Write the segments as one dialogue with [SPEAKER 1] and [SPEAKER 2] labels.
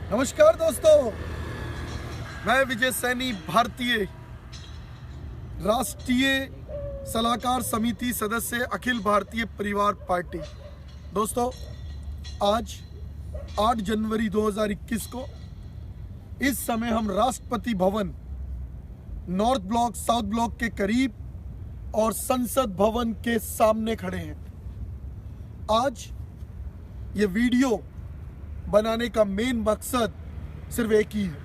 [SPEAKER 1] नमस्कार दोस्तों, मैं विजय सैनी, भारतीय राष्ट्रीय सलाहकार समिति सदस्य, अखिल भारतीय परिवार पार्टी। दोस्तों, आज 8 जनवरी 2021 को इस समय हम Rashtrapati Bhavan north block south block के करीब और संसद भवन के सामने खड़े हैं। आज ये वीडियो बनाने का मेन मकसद सिर्फ एक ही है।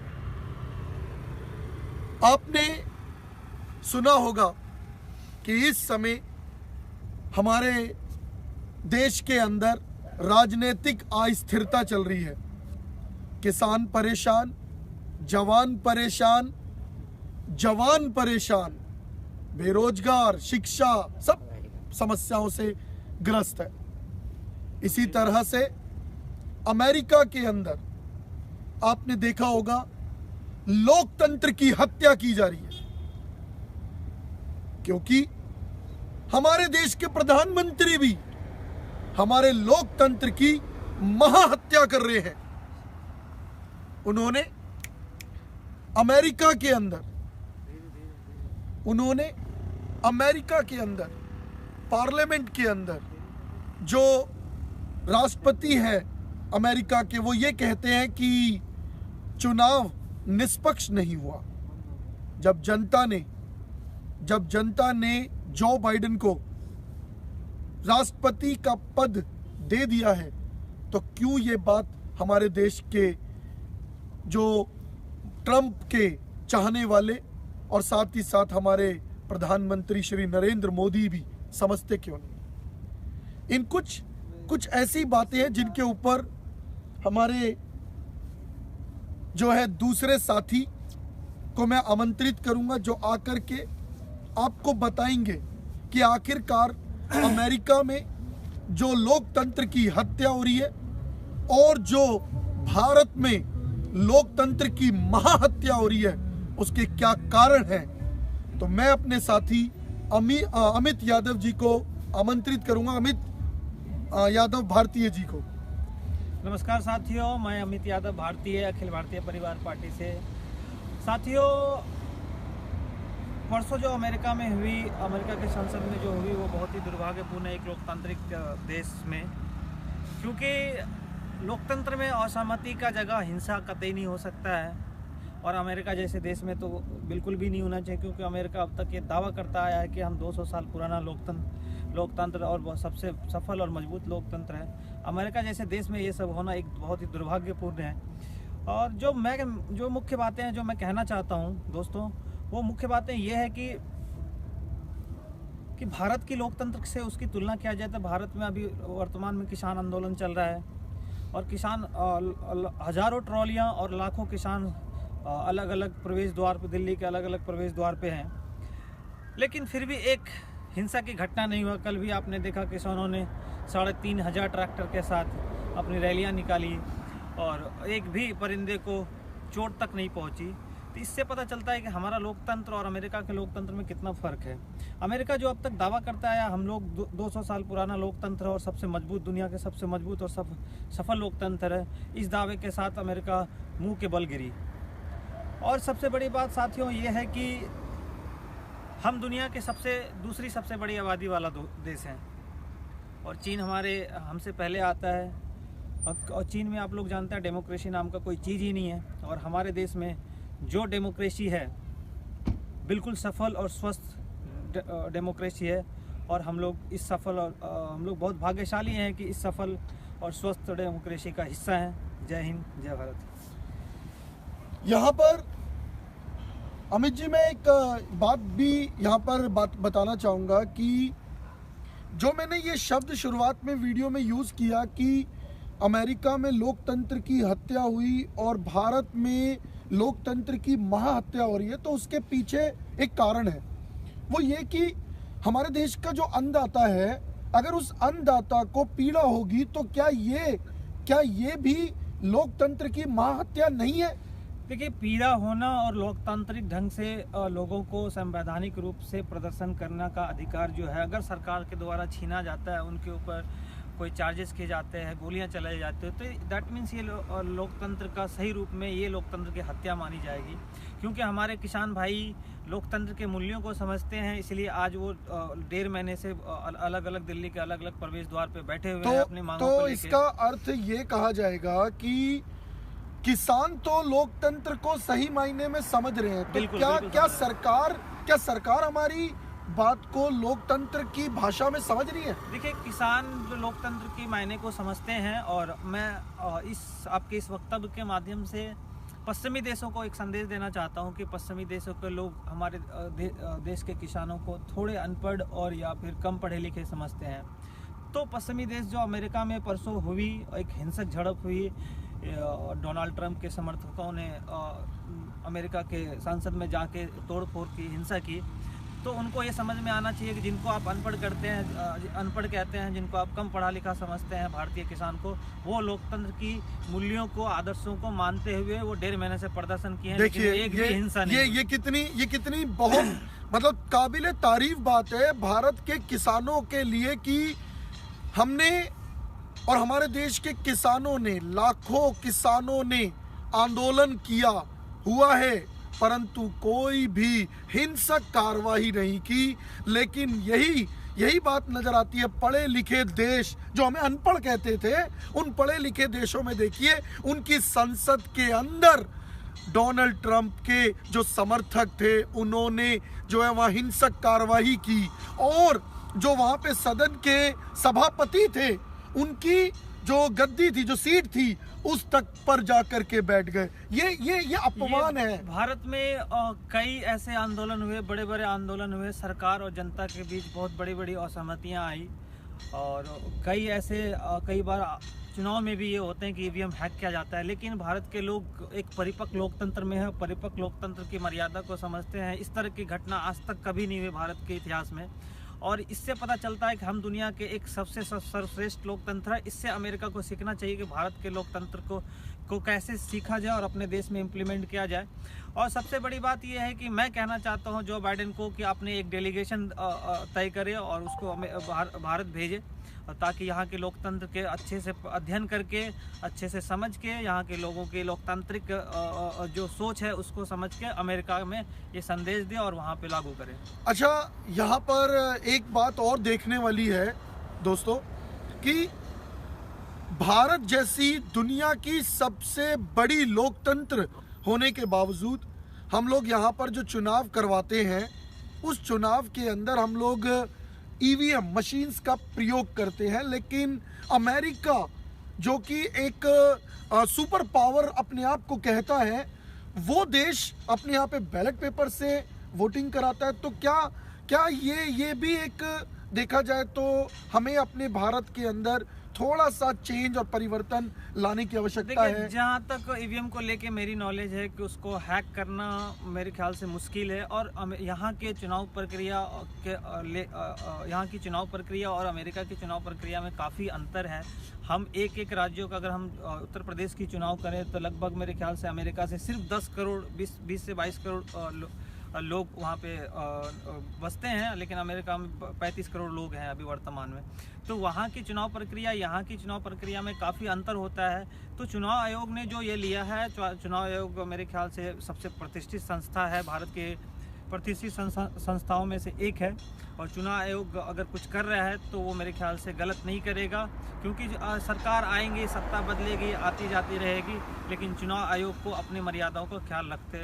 [SPEAKER 1] आपने सुना होगा कि इस समय हमारे देश के अंदर राजनीतिक अस्थिरता चल रही है। किसान परेशान, जवान परेशान, बेरोजगार, शिक्षा, सब समस्याओं से ग्रस्त है। इसी तरह से अमेरिका के अंदर आपने देखा होगा लोकतंत्र की हत्या की जा रही है, क्योंकि हमारे देश के प्रधानमंत्री भी हमारे लोकतंत्र की महाहत्या कर रहे हैं। उन्होंने अमेरिका के अंदर पार्लियामेंट के अंदर जो राष्ट्रपति है अमेरिका के, वो ये कहते हैं कि चुनाव निष्पक्ष नहीं हुआ। जब जनता ने जो बाइडेन को राष्ट्रपति का पद दे दिया है, तो क्यों ये बात हमारे देश के जो ट्रंप के चाहने वाले और साथ ही साथ हमारे प्रधानमंत्री श्री नरेंद्र मोदी भी समझते क्यों नहीं? इन कुछ ऐसी बातें हैं जिनके ऊपर हमारे जो है दूसरे साथी को मैं आमंत्रित करूंगा, जो आकर के आपको बताएंगे कि आखिरकार अमेरिका में जो लोकतंत्र की हत्या हो रही है और जो भारत में लोकतंत्र की महाहत्या हो रही है, उसके क्या कारण हैं। तो मैं अपने साथी अमित यादव जी को आमंत्रित करूंगा, अमित यादव भारतीय जी को।
[SPEAKER 2] नमस्कार साथियों, मैं अमित यादव भारतीय अखिल भारतीय परिवार पार्टी से। साथियों, परसों जो अमेरिका के संसद में जो हुई, वो बहुत ही दुर्भाग्यपूर्ण है एक लोकतांत्रिक देश में, क्योंकि लोकतंत्र में असहमति का जगह हिंसा कतई नहीं हो सकता है। और अमेरिका जैसे देश में तो बिल्कुल भी नहीं होना चाहिए, क्योंकि अमेरिका अब तक ये दावा करता आया है कि हम 200 साल पुराना लोकतंत्र और सबसे सफल और मजबूत लोकतंत्र है। अमेरिका जैसे देश में ये सब होना एक बहुत ही दुर्भाग्यपूर्ण है। और जो मुख्य बातें हैं जो मैं कहना चाहता हूँ दोस्तों, वो मुख्य बातें ये है कि भारत की लोकतंत्र से उसकी तुलना किया जाए तो भारत में अभी वर्तमान में किसान आंदोलन चल रहा है, और किसान हजारों ट्रॉलियाँ और लाखों किसान अलग अलग प्रवेश द्वार पे, दिल्ली के अलग अलग प्रवेश द्वार पे हैं, लेकिन फिर भी एक हिंसा की घटना नहीं हुआ। कल भी आपने देखा किसानों ने 3,500 ट्रैक्टर के साथ अपनी रैलियां निकाली और एक भी परिंदे को चोट तक नहीं पहुंची। तो इससे पता चलता है कि हमारा लोकतंत्र और अमेरिका के लोकतंत्र में कितना फ़र्क है। अमेरिका जो अब तक दावा करता है हम लोग 200 साल पुराना लोकतंत्र और सबसे मजबूत, दुनिया के सबसे मजबूत और सफल लोकतंत्र है, इस दावे के साथ अमेरिका मुँह के बल गिरी। और सबसे बड़ी बात साथियों ये है कि हम दुनिया के दूसरी सबसे बड़ी आबादी वाला देश हैं, और चीन हमसे पहले आता है। और चीन में आप लोग जानते हैं डेमोक्रेसी नाम का कोई चीज़ ही नहीं है, और हमारे देश में जो डेमोक्रेसी है बिल्कुल सफल और स्वस्थ डेमोक्रेसी है। और हम लोग हम लोग बहुत भाग्यशाली हैं कि इस सफल और स्वस्थ डेमोक्रेसी का हिस्सा हैं। जय हिंद, जय भारत।
[SPEAKER 1] यहाँ पर अमित जी, मैं एक बात बताना चाहूँगा कि जो मैंने ये शब्द शुरुआत में वीडियो में यूज़ किया कि अमेरिका में लोकतंत्र की हत्या हुई और भारत में लोकतंत्र की महाहत्या हो रही है, तो उसके पीछे एक कारण है। वो ये कि हमारे देश का जो अन्नदाता है, अगर उस अन्नदाता को पीड़ा होगी तो क्या ये भी लोकतंत्र की महाहत्या नहीं है?
[SPEAKER 2] देखिए, पीड़ा होना और लोकतांत्रिक ढंग से लोगों को संवैधानिक रूप से प्रदर्शन करने का अधिकार जो है, अगर सरकार के द्वारा छीना जाता है, उनके ऊपर कोई चार्जेस किए जाते हैं, गोलियां चलाई जाती है, तो दैट मीन्स ये लोकतंत्र का सही रूप में ये लोकतंत्र की हत्या मानी जाएगी। क्योंकि हमारे किसान भाई लोकतंत्र के मूल्यों को समझते हैं, इसलिए आज वो 1.5 महीने से अलग अलग दिल्ली के अलग अलग प्रवेश द्वार पे बैठे हुए हैं अपनी मांगों को
[SPEAKER 1] तो
[SPEAKER 2] लेके।
[SPEAKER 1] इसका अर्थ ये कहा जाएगा कि किसान तो लोकतंत्र को सही मायने में समझ रहे हैं, तो
[SPEAKER 2] बिल्कुल,
[SPEAKER 1] क्या
[SPEAKER 2] बिल्कुल
[SPEAKER 1] क्या
[SPEAKER 2] समझ रहे
[SPEAKER 1] सरकार सरकार हमारी बात को लोकतंत्र की भाषा में समझ रही है?
[SPEAKER 2] देखिए, किसान जो लोकतंत्र की मायने को समझते हैं, और मैं आपके इस वक्तव्य के माध्यम से पश्चिमी देशों को एक संदेश देना चाहता हूं कि पश्चिमी देशों के लोग हमारे देश के किसानों को थोड़े अनपढ़ और या फिर कम पढ़े लिखे समझते हैं। तो पश्चिमी देश जो अमेरिका में परसों हुई एक हिंसक झड़प हुई, डोनाल्ड ट्रंप के समर्थकों ने अमेरिका के संसद में जाके तोड़फोड़ की, हिंसा की, तो उनको ये समझ में आना चाहिए कि जिनको आप अनपढ़ करते हैं, अनपढ़ कहते हैं, जिनको आप कम पढ़ा लिखा समझते हैं भारतीय किसान को, वो लोकतंत्र की मूल्यों को, आदर्शों को मानते हुए वो 1.5 महीने से प्रदर्शन किए हैं।
[SPEAKER 1] देखिए,
[SPEAKER 2] एक भी हिंसा नहीं।
[SPEAKER 1] ये कितनी बहुत मतलब काबिले तारीफ बात है भारत के किसानों के लिए कि हमने और हमारे देश के किसानों ने, लाखों किसानों ने आंदोलन किया हुआ है, परंतु कोई भी हिंसक कार्रवाई नहीं की। लेकिन यही बात नजर आती है पढ़े लिखे देश, जो हमें अनपढ़ कहते थे, उन पढ़े लिखे देशों में देखिए उनकी संसद के अंदर डोनाल्ड ट्रंप के जो समर्थक थे उन्होंने जो है वहां हिंसक कार्रवाई की, और जो वहां पे सदन के सभापति थे उनकी जो गद्दी थी, जो सीट थी, उस तक पर जाकर के बैठ गए। ये अपमान है।
[SPEAKER 2] भारत में कई ऐसे आंदोलन हुए, बड़े बड़े आंदोलन हुए, सरकार और जनता के बीच बहुत बड़ी बड़ी असहमतियां आई, और कई बार चुनाव में भी ये होते हैं कि ईवीएम हैक किया जाता है। लेकिन भारत के लोग एक परिपक्व लोकतंत्र में है, परिपक्व लोकतंत्र की मर्यादा को समझते हैं। इस तरह की घटना आज तक कभी नहीं हुई भारत के इतिहास में, और इससे पता चलता है कि हम दुनिया के एक सबसे सर्वश्रेष्ठ लोकतंत्र है। इससे अमेरिका को सीखना चाहिए कि भारत के लोकतंत्र को कैसे सीखा जाए और अपने देश में इम्प्लीमेंट किया जाए। और सबसे बड़ी बात यह है कि मैं कहना चाहता हूं जो बाइडेन को कि अपने एक डेलीगेशन तय करे और उसको भारत भेजे, ताकि यहाँ के लोकतंत्र के अच्छे से अध्ययन करके, अच्छे से समझ के, यहाँ के लोगों की लोकतांत्रिक जो सोच है उसको समझ के अमेरिका में ये संदेश दे और वहाँ पे लागू करें।
[SPEAKER 1] अच्छा, यहाँ पर एक बात और देखने वाली है दोस्तों कि भारत जैसी दुनिया की सबसे बड़ी लोकतंत्र होने के बावजूद हम लोग यहाँ पर जो चुनाव करवाते हैं, उस चुनाव के अंदर हम लोग ईवीएम मशीन्स का प्रयोग करते हैं। लेकिन अमेरिका जो कि एक सुपर पावर अपने आप को कहता है, वो देश अपने यहाँ पे बैलेट पेपर से वोटिंग कराता है। तो क्या ये भी एक देखा जाए तो हमें अपने भारत के अंदर थोड़ा सा चेंज और परिवर्तन लाने की आवश्यकता है।
[SPEAKER 2] जहाँ तक ईवीएम को लेके मेरी नॉलेज है कि उसको हैक करना मेरे ख्याल से मुश्किल है, और यहाँ के चुनाव प्रक्रिया यहाँ की चुनाव प्रक्रिया और अमेरिका की चुनाव प्रक्रिया में काफ़ी अंतर है। हम एक राज्यों का, अगर हम उत्तर प्रदेश की चुनाव करें तो लगभग मेरे ख्याल से अमेरिका से सिर्फ 10 करोड़ 20 से 22 करोड़ लोग वहाँ पे बसते हैं, लेकिन अमेरिका में 35 करोड़ लोग हैं अभी वर्तमान में। तो वहाँ की चुनाव प्रक्रिया, यहाँ की चुनाव प्रक्रिया में काफ़ी अंतर होता है। तो चुनाव आयोग ने जो ये लिया है, चुनाव आयोग मेरे ख्याल से सबसे प्रतिष्ठित संस्था है, भारत के प्रतिष्ठित संस्थाओं में से एक है, और चुनाव आयोग अगर कुछ कर रहा है तो वो मेरे ख्याल से गलत नहीं करेगा, क्योंकि सरकार आएंगी, सत्ता बदलेगी, आती जाती रहेगी, लेकिन चुनाव आयोग को अपनी मर्यादाओं का ख्याल रखते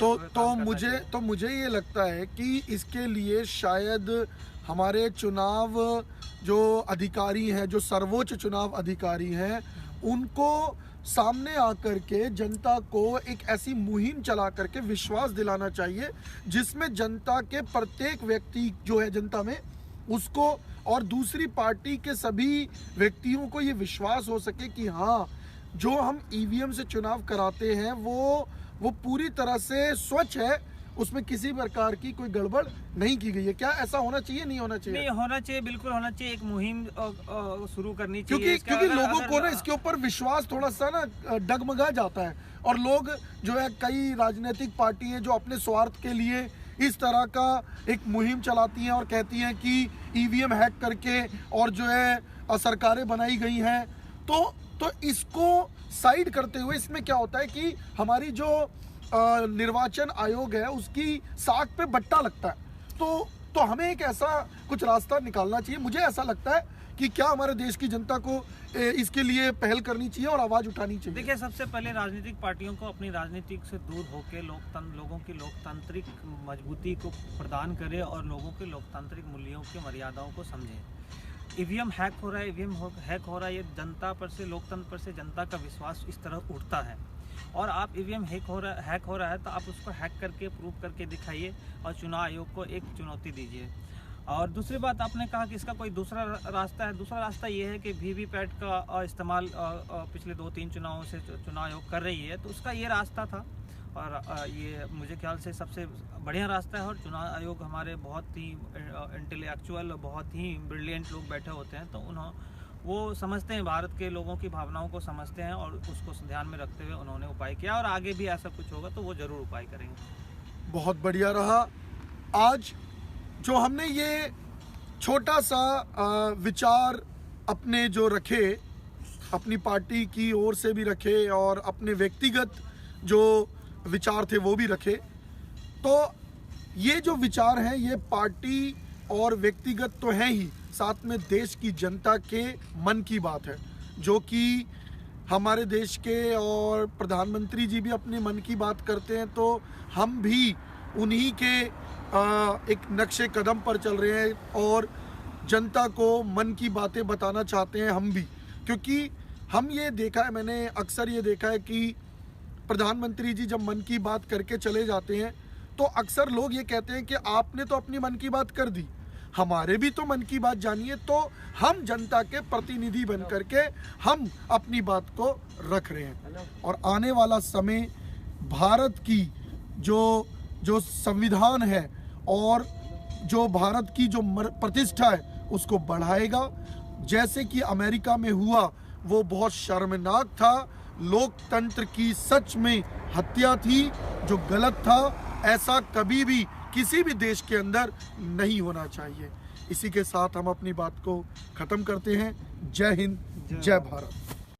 [SPEAKER 1] तो मुझे ये लगता है कि इसके लिए शायद हमारे चुनाव जो अधिकारी हैं, जो सर्वोच्च चुनाव अधिकारी हैं, उनको सामने आकर के जनता को एक ऐसी मुहिम चला करके विश्वास दिलाना चाहिए जिसमें जनता के प्रत्येक व्यक्ति जो है जनता में उसको और दूसरी पार्टी के सभी व्यक्तियों को ये विश्वास हो सके कि हाँ, जो हम ईवीएम से चुनाव कराते हैं वो पूरी तरह से स्वच्छ है, उसमें किसी प्रकार की कोई गड़बड़ नहीं की गई है। क्या ऐसा होना चाहिए, नहीं होना चाहिए?
[SPEAKER 2] नहीं होना चाहिए, बिल्कुल होना चाहिए। एक मुहिम शुरू करनी चाहिए,
[SPEAKER 1] क्योंकि लोगों को ना इसके ऊपर विश्वास थोड़ा सा ना डगमगा जाता है, और लोग जो है कई राजनीतिक पार्टी हैं जो अपने स्वार्थ के लिए इस तरह का एक मुहिम चलाती हैं और कहती हैं कि ईवीएम हैक करके और जो है सरकारें बनाई गई हैं, तो इसको साइड करते हुए इसमें क्या होता है कि हमारी जो निर्वाचन आयोग है उसकी साख पे बट्टा लगता है। तो हमें एक ऐसा कुछ रास्ता निकालना चाहिए। मुझे ऐसा लगता है कि क्या हमारे देश की जनता को इसके लिए पहल करनी चाहिए और आवाज उठानी चाहिए।
[SPEAKER 2] देखिए, सबसे पहले राजनीतिक पार्टियों को अपनी राजनीति से दूर होकर लोगों की लोकतांत्रिक मजबूती को प्रदान करे और लोगों के लोकतांत्रिक मूल्यों की मर्यादाओं को समझे। ईवीएम हैक हो रहा है, ये जनता पर से, लोकतंत्र पर से जनता का विश्वास इस तरह उठता है। और आप ईवीएम हैक हो रहा है तो आप उसको हैक करके प्रूव करके दिखाइए और चुनाव आयोग को एक चुनौती दीजिए। और दूसरी बात, आपने कहा कि इसका कोई दूसरा रास्ता है। दूसरा रास्ता ये है कि वीवीपैट का इस्तेमाल पिछले 2-3 चुनावों से चुनाव आयोग कर रही है, तो उसका ये रास्ता था और ये मुझे ख्याल से सबसे बढ़िया रास्ता है। और चुनाव आयोग हमारे बहुत ही इंटेलेक्चुअल, बहुत ही ब्रिलियंट लोग बैठे होते हैं, तो वो समझते हैं, भारत के लोगों की भावनाओं को समझते हैं और उसको ध्यान में रखते हुए उन्होंने उपाय किया। और आगे भी ऐसा कुछ होगा तो वो ज़रूर उपाय करेंगे।
[SPEAKER 1] बहुत बढ़िया रहा। आज जो हमने ये छोटा सा विचार अपने जो रखे, अपनी पार्टी की ओर से भी रखे और अपने व्यक्तिगत जो विचार थे वो भी रखे, तो ये जो विचार हैं ये पार्टी और व्यक्तिगत तो हैं ही, साथ में देश की जनता के मन की बात है, जो कि हमारे देश के और प्रधानमंत्री जी भी अपने मन की बात करते हैं, तो हम भी उन्हीं के एक नक्शे कदम पर चल रहे हैं और जनता को मन की बातें बताना चाहते हैं हम भी। क्योंकि हम ये देखा है, मैंने अक्सर ये देखा है कि प्रधानमंत्री जी जब मन की बात करके चले जाते हैं तो अक्सर लोग ये कहते हैं कि आपने तो अपनी मन की बात कर दी, हमारे भी तो मन की बात जानिए। तो हम जनता के प्रतिनिधि बन करके हम अपनी बात को रख रहे हैं और आने वाला समय भारत की जो संविधान है और जो भारत की जो प्रतिष्ठा है उसको बढ़ाएगा। जैसे कि अमेरिका में हुआ वो बहुत शर्मनाक था, लोकतंत्र की सच में हत्या थी, जो गलत था। ऐसा कभी भी किसी भी देश के अंदर नहीं होना चाहिए। इसी के साथ हम अपनी बात को खत्म करते हैं। जय हिंद, जय भारत।